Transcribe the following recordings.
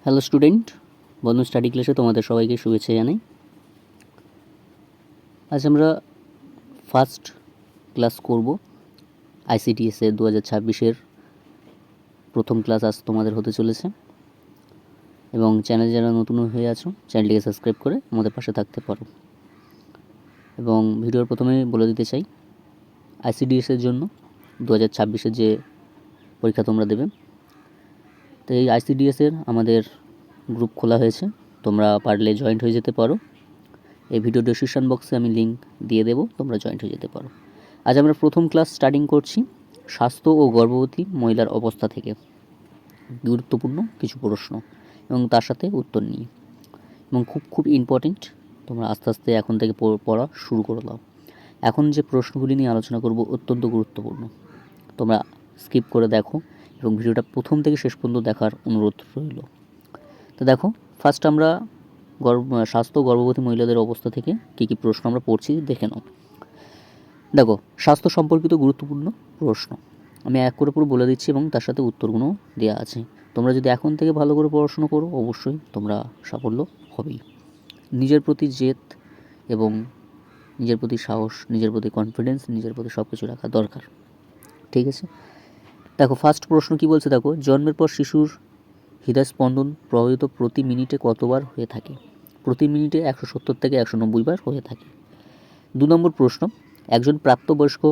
Hello student, বন্ধু study ক্লাসে তোমাদের সবাইকে শুভেচ্ছা জানাই। আজ আমরা ফার্স্ট ক্লাস করব আইসিডিএস এর 2026-এর প্রথম ক্লাস আজ তোমাদের হতে চলেছে। এবং চ্যানেল যারা নতুন হয়ে আছো চ্যানেলটিকে সাবস্ক্রাইব করে আমাদের পাশে থাকতে পারো। এবং ভিডিওর প্রথমে বলে দিতে চাই, আইসিডিএস এর জন্য 2026-এর যে পরীক্ষা তোমরা দেবে, তো এই আইসিডিএস এর আমাদের গ্রুপ খোলা হয়েছে, তোমরা পারলে জয়েন্ট হয়ে যেতে পারো। এই ভিডিও ডেসক্রিপশন বক্সে আমি লিঙ্ক দিয়ে দেবো, তোমরা জয়েন্ট হয়ে যেতে পারো। আজ আমরা প্রথম ক্লাস স্টার্টিং করছি স্বাস্থ্য ও গর্ভবতী মহিলার অবস্থা থেকে গুরুত্বপূর্ণ কিছু প্রশ্ন এবং তার সাথে উত্তর নিয়ে, এবং খুব ইম্পর্টেন্ট। তোমরা আস্তে আস্তে এখন থেকে পড়া শুরু করে দাও। এখন যে প্রশ্নগুলি নিয়ে আলোচনা করব অত্যন্ত গুরুত্বপূর্ণ, তোমরা স্কিপ করে দেখো এবং ভিডিওটা প্রথম থেকে শেষ পর্যন্ত দেখার অনুরোধ রইল। তো দেখো, ফার্স্ট আমরা স্বাস্থ্য গর্ভবতী মহিলাদের অবস্থা থেকে কী প্রশ্ন আমরা পড়ছি দেখে নাও। দেখো, স্বাস্থ্য সম্পর্কিত গুরুত্বপূর্ণ প্রশ্ন আমি এক করে পুরো বলে দিচ্ছি এবং তার সাথে উত্তরগুলো দেওয়া আছে। তোমরা যদি এখন থেকে ভালো করে পড়াশোনা করো অবশ্যই তোমরা সাফল্য হবেই। নিজের প্রতি জেদ এবং নিজের প্রতি সাহস, নিজের প্রতি কনফিডেন্স, নিজের প্রতি সব কিছু রাখা দরকার, ঠিক আছে? দেখো, ফার্স্ট প্রশ্ন কি বলছে দেখো, জন্মের পর শিশুর হৃদয়স্পন্দন প্রভাবিত প্রতি মিনিটে কতবার হয়ে থাকে? প্রতি মিনিটে 170 থেকে 190 বার হয়ে থাকে। 2 নম্বর প্রশ্ন, একজন প্রাপ্তবয়স্ক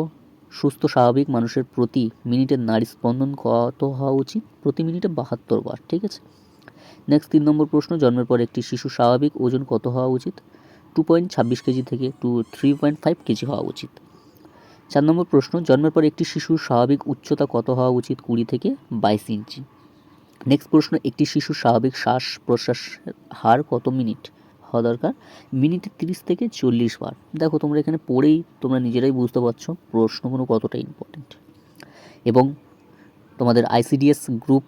সুস্থ স্বাভাবিক মানুষের প্রতি মিনিটে নাড়ি স্পন্দন কত হওয়া উচিত? প্রতি মিনিটে 72 বার, ঠিক আছে? নেক্সট 3 নম্বর প্রশ্ন, জন্মের পর একটি শিশু স্বাভাবিক ওজন কত হওয়া উচিত? 2.26 কেজি থেকে 3.5 কেজি হওয়া উচিত। 4 নম্বর প্রশ্ন, জন্মের পর একটি শিশুর স্বাভাবিক উচ্চতা কত হওয়া উচিত? 20 থেকে 22 ইঞ্চি। নেক্সট প্রশ্ন, একটি শিশুর স্বাভাবিক শ্বাস প্রশ্বাসের হার কত মিনিট হওয়া দরকার? মিনিটে 30 থেকে 40 বার। দেখো, তোমরা এখানে পড়েই তোমরা নিজেরাই বুঝতে পারছো প্রশ্নগুলো কতটা ইম্পর্টেন্ট। এবং তোমাদের আইসিডিএস গ্রুপ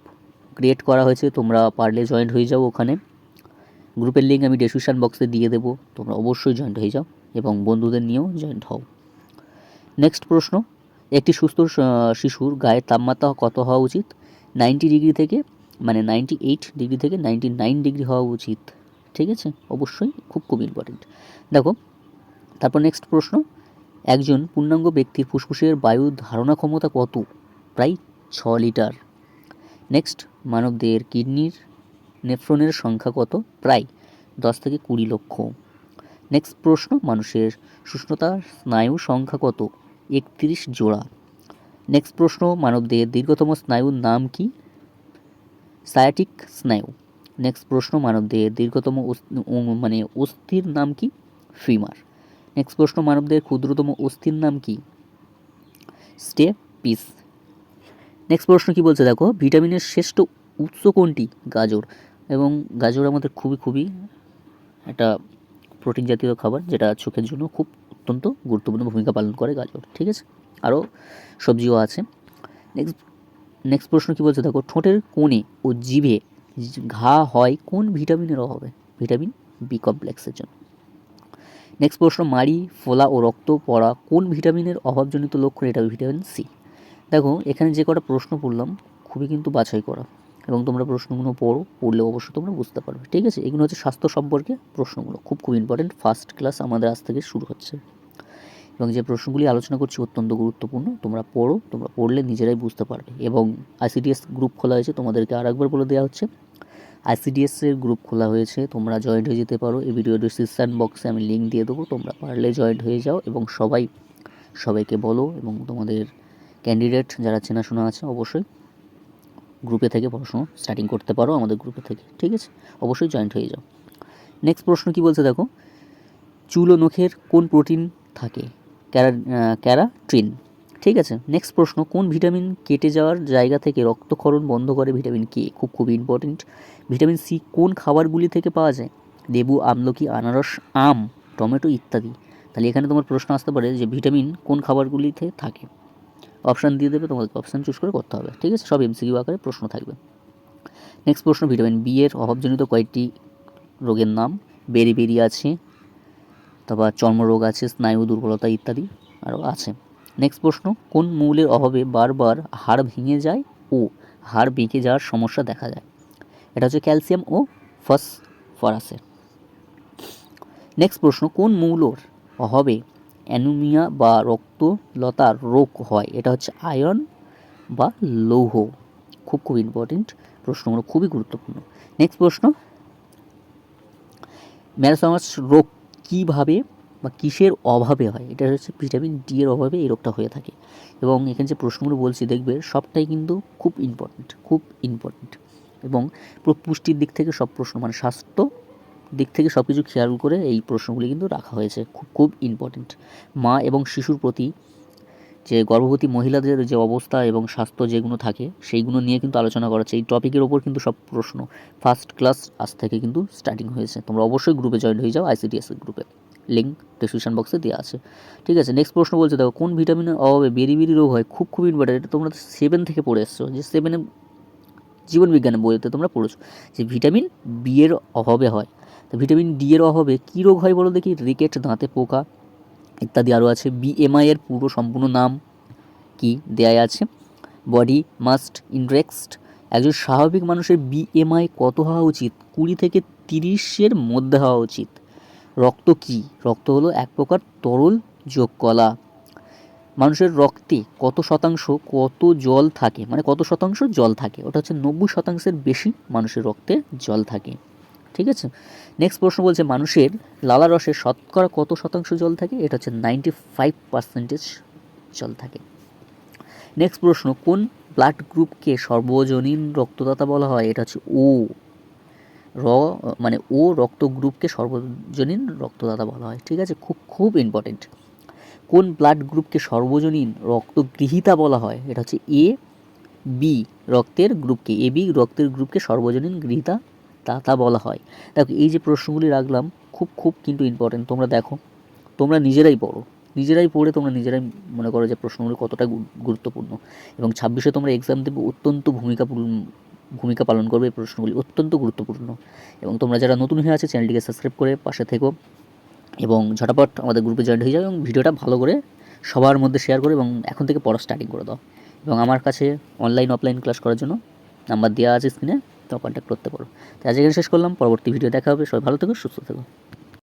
ক্রিয়েট করা হয়েছে, তোমরা পারলে জয়েন্ট হয়ে যাও। ওখানে গ্রুপের লিঙ্ক আমি ডেসক্রিপশন বক্সে দিয়ে দেবো, তোমরা অবশ্যই জয়েন্ট হয়ে যাও এবং বন্ধুদের নিয়েও জয়েন্ট হও। নেক্সট প্রশ্ন, একটি সুস্থ শিশুর গায়ের তাপমাত্রা কত হওয়া উচিত? 90 ডিগ্রি থেকে 98 ডিগ্রি থেকে 99 ডিগ্রি হওয়া উচিত, ঠিক আছে? অবশ্যই খুব ইম্পর্টেন্ট। দেখো, তারপর নেক্সট প্রশ্ন, একজন পূর্ণাঙ্গ ব্যক্তির ফুসফুসের বায়ু ধারণা ক্ষমতা কত? প্রায় 6 লিটার। নেক্সট, মানবদেহের কিডনির নেফ্রনের সংখ্যা কত? প্রায় 10 থেকে 20 লক্ষ। নেক্সট প্রশ্ন, মানুষের সুষ্ণুতার স্নায়ুর সংখ্যা কত? 31 জোড়া। নেক্সট প্রশ্ন, মানবদেহের দীর্ঘতম স্নায়ুর নাম কি? সায়াটিক স্নায়ু। নেক্সট প্রশ্ন, মানবদেহের দীর্ঘতম অস্থির নাম কি? ফিমার। নেক্সট প্রশ্ন, মানবদেহের ক্ষুদ্রতম অস্থির নাম কি? স্টেপিস। নেক্সট প্রশ্ন কি বলছে দেখো, ভিটামিনের শ্রেষ্ঠ উৎস কোনটি? গাজর। এবং গাজর আমাদের খুবই একটা প্রোটিন জাতীয় খাবার, যেটা চোখের জন্য খুব অত্যন্ত গুরুত্বপূর্ণ ভূমিকা পালন করে গাজর, ঠিক আছে? আরও সবজিও আছে। নেক্সট প্রশ্ন কি বলছে দেখো, ঠোঁটের কোণে ও জিভে ঘা হয় কোন ভিটামিনের অভাবে? ভিটামিন বি কমপ্লেক্সের জন্য। নেক্সট প্রশ্ন, মাড়ি ফোলা ও রক্ত পড়া কোন ভিটামিনের অভাবজনিত লক্ষণ? এটা ভিটামিন সি। দেখো, এখানে যে কটা প্রশ্ন পড়লাম খুবই কিন্তু বাছাই করা, এবং তোমরা প্রশ্নগুলো পড়লে অবশ্যই তোমরা বুঝতে পারবে, ঠিক আছে? এগুলো হচ্ছে স্বাস্থ্য সম্পর্কে প্রশ্নগুলো, খুব ইম্পর্টেন্ট। ফার্স্ট ক্লাস আমাদের আজ থেকে শুরু হচ্ছে এবং যে প্রশ্নগুলি আলোচনা করছি অত্যন্ত গুরুত্বপূর্ণ। তোমরা পড়লে নিজেরাই বুঝতে পারবে। এবং আইসিডিএস গ্রুপ খোলা হয়েছে, তোমাদেরকে আরেকবার বলে দেওয়া হচ্ছে, আইসিডিএসের গ্রুপ খোলা হয়েছে, তোমরা জয়েন্ট হয়ে যেতে পারো। এই ভিডিও ডিসক্রিপশান বক্সে আমি লিঙ্ক দিয়ে দেবো, তোমরা পারলে জয়েন্ট হয়ে যাও এবং সবাইকে বলো, এবং তোমাদের ক্যান্ডিডেট যারা চেনাশোনা আছে অবশ্যই গ্রুপে থেকে পড়াশোনা স্টার্টিং করতে পারো আমাদের গ্রুপে থেকে, ঠিক আছে? অবশ্যই জয়েন্ট হয়ে যাও। নেক্সট প্রশ্ন কি বলছে দেখো, চুল ও নখের কোন প্রোটিন থাকে? ক্যারাটিন, ঠিক আছে? নেক্সট প্রশ্ন, কোন ভিটামিন কেটে যাওয়ার জায়গা থেকে রক্তক্ষরণ বন্ধ করে? Vitamin K. খুব ইম্পর্টেন্ট। ভিটামিন সি কোন খাবারগুলি থেকে পাওয়া যায়? লেবু, আমলকি, আনারস, আম, টমেটো ইত্যাদি। তাহলে এখানে তোমার প্রশ্ন আসতে পারে যে ভিটামিন কোন খাবারগুলিতে থাকে? অপশান দিয়ে দেবে, তোমাদেরকে অপশান চুজ করে করতে হবে, ঠিক আছে? সব এমসিকিউ আকারে প্রশ্ন থাকবে। নেক্সট প্রশ্ন, ভিটামিন বি এর অভাবজনিত কয়েকটি রোগের নাম? বেরি আছে, তারপর চর্মরোগ আছে, স্নায়ু দুর্বলতা ইত্যাদি আরও আছে। নেক্সট প্রশ্ন, কোন মৌলের অভাবে বারবার হাড় ভেঙে যায় ও হাড় বেঁকে যাওয়ার সমস্যা দেখা যায়? এটা হচ্ছে ক্যালসিয়াম ও ফসফরাসের। নেক্সট প্রশ্ন, কোন মৌলর অভাবে অ্যানিমিয়া বা রক্তলতার রোগ হয়? এটা হচ্ছে আয়রন বা লৌহ। খুব ইম্পর্টেন্ট প্রশ্নগুলো, খুবই গুরুত্বপূর্ণ। নেক্সট প্রশ্ন, ম্যালাসমাস রোগ কীভাবে বা কিসের অভাবে হয়? এটা হচ্ছে ভিটামিন ডি এর অভাবে এই রোগটা হয়ে থাকে। এবং এখানে যে প্রশ্নগুলো বলছি দেখবে সবটাই কিন্তু খুব ইম্পর্টেন্ট এবং পুষ্টির দিক থেকে সব প্রশ্ন, মানে স্বাস্থ্য দিক থেকে সব কিছু খেয়াল করে এই প্রশ্নগুলি কিন্তু রাখা হয়েছে, খুব ইম্পর্টেন্ট। মা এবং শিশুর প্রতি যে গর্ভবতী মহিলাদের যে অবস্থা এবং স্বাস্থ্য যেগুলো থাকে সেইগুলো নিয়ে কিন্তু আলোচনা করা হচ্ছে। এই টপিকের ওপর কিন্তু সব প্রশ্ন ফার্স্ট ক্লাস আজ থেকে কিন্তু স্টার্টিং হয়েছে। তোমরা অবশ্যই গ্রুপে জয়েন হয়ে যাও, ICDS গ্রুপে, লিঙ্ক ডেসক্রিপশন বক্সে দেওয়া আছে। ঠিক আছে, নেক্সট প্রশ্ন বলছে, দেখো কোন ভিটামিনের অভাবে বেরি রোগ হয়? খুব ইম্পর্টেন্ট, এটা তোমরা 7 থেকে পড়ে এসছো, যে 7-এ জীবনবিজ্ঞানের বইতে তোমরা পড়েছো যে ভিটামিন বি এর অভাবে হয়। তো ভিটামিন ডি এর অভাবে কী রোগ হয় বলো দেখি? রিকেট, দাঁতে পোকা ইত্যাদি আরও আছে। BMI এর সম্পূর্ণ নাম কি দেয়া আছে? Body must indexed. একজন স্বাভাবিক মানুষের BMI কত হওয়া উচিত? 20 থেকে 30-এর মধ্যে হওয়া উচিত। রক্ত কি? রক্ত হলো এক প্রকার তরল যোগ কলা। মানুষের রক্তে কত শতাংশ জল থাকে? মানে কত শতাংশ জল থাকে? ওটা হচ্ছে 90%-এর বেশি মানুষের রক্তে জল থাকে। ঠিক আছে, নেক্সট প্রশ্ন বলছে, মানুষের লালা রসে শতকরা কত শতাংশ জল থাকে? এটা হচ্ছে 95% জল থাকে। নেক্সট প্রশ্ন, কোন ব্লাড গ্রুপকে সর্বজনীন রক্তদাতা বলা হয়? এটা হচ্ছে ও রক্ত গ্রুপকে সর্বজনীন রক্তদাতা বলা হয়। ঠিক আছে, খুব ইম্পর্টেন্ট। কোন ব্লাড গ্রুপকে সর্বজনীন রক্তগৃহীতা বলা হয়? এটা হচ্ছে AB রক্তের গ্রুপকে সর্বজনীন গৃহীতা দাতা বলা হয়। দেখো এই যে প্রশ্নগুলি রাখলাম খুব কিন্তু ইম্পর্টেন্ট। তোমরা দেখো, তোমরা নিজেরাই পড়ে তোমরা নিজেরাই মনে করো যে প্রশ্নগুলি কতটা গুরুত্বপূর্ণ। এবং 26-এ তোমরা এক্সাম দেবে, অত্যন্ত ভূমিকা পালন করবে এই প্রশ্নগুলি, অত্যন্ত গুরুত্বপূর্ণ। এবং তোমরা যারা নতুন হয়ে আছে চ্যানেলটিকে সাবস্ক্রাইব করে পাশে থেকো এবং ঝটাপট আমাদের গ্রুপে জয়েন হয়ে যাও এবং ভিডিওটা ভালো করে সবার মধ্যে শেয়ার করো এবং এখন থেকে পড়া স্টার্টিং করে দাও। এবং আমার কাছে অনলাইন অফলাইন ক্লাস করার জন্য নাম্বার দেওয়া আছে স্ক্রিনে, তো কন্ট্যাক্ট করতে পারো। তো আজ এখানে শেষ করলাম, পরবর্তী ভিডিও দেখা হবে। সবাই ভালো থেকো, সুস্থ থেকো।